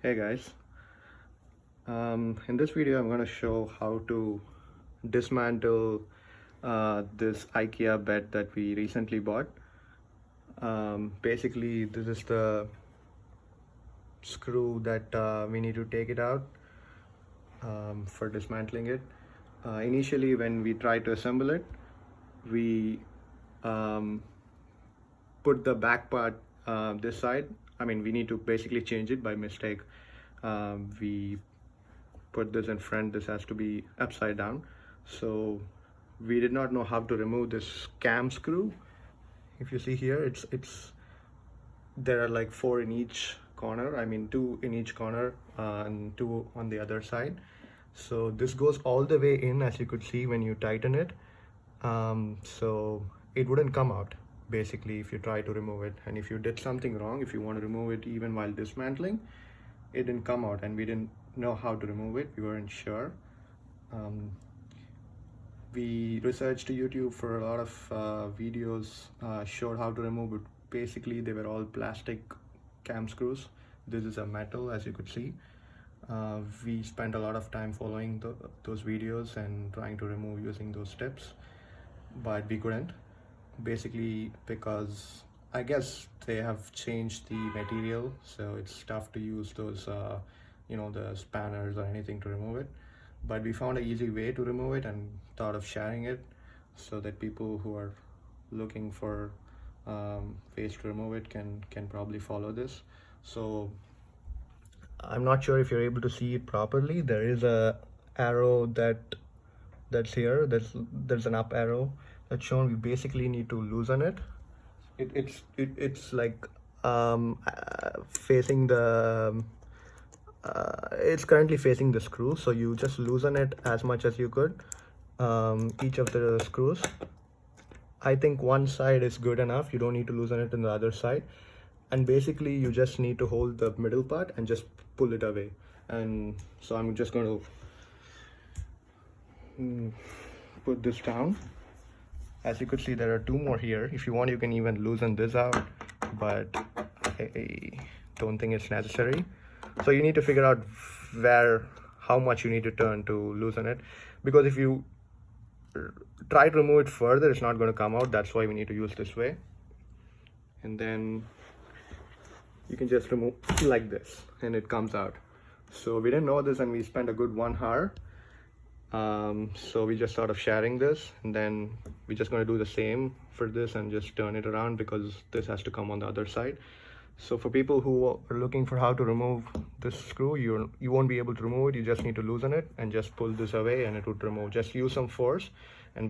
Hey guys, in this video I'm going to show how to dismantle this Ikea bed that we recently bought. Basically this is the screw that we need to take it out for dismantling it. Initially when we try to assemble it, we um, put the back part this side. We need to basically change it by mistake. We put this in front. This has to be upside down. So we did not know how to remove this cam screw. If you see here, it's there are like 4 in each corner. 2 in each corner and 2 on the other side. So this goes all the way in, as you could see when you tighten it. So it wouldn't come out basically if you try to remove it, and if you did something wrong, if you want to remove it even while dismantling, it didn't come out, and we didn't know how to remove it. We weren't sure. We researched YouTube for a lot of videos, showed how to remove it. Basically they were all plastic cam screws. This is a metal, as you could see. We spent a lot of time following those videos and trying to remove using those steps, but we couldn't, basically because I guess they have changed the material, so it's tough to use those the spanners or anything to remove it. But we found an easy way to remove it and thought of sharing it so that people who are looking for ways to remove it can probably follow this. So I'm not sure if you're able to see it properly. There is a arrow that's here. There's an up arrow that's shown. We basically need to loosen it. It's like facing the it's currently facing the screw, so you just loosen it as much as you could. Each of the screws, I think one side is good enough. You don't need to loosen it in the other side, and basically you just need to hold the middle part and just pull it away. And so I'm just going to put this down. As you could see, there are 2 more here. If you want, you can even loosen this out, but I don't think it's necessary. So you need to figure out how much you need to turn to loosen it, because if you try to remove it further, it's not going to come out. That's why we need to use this way. And then you can just remove like this and it comes out. So we didn't know this, and we spent a good 1 hour. So we just sort of sharing this, and then we're just going to do the same for this and just turn it around, because this has to come on the other side. So for people who are looking for how to remove this screw, you won't be able to remove it. You just need to loosen it and just pull this away and it would remove. Just use some force and be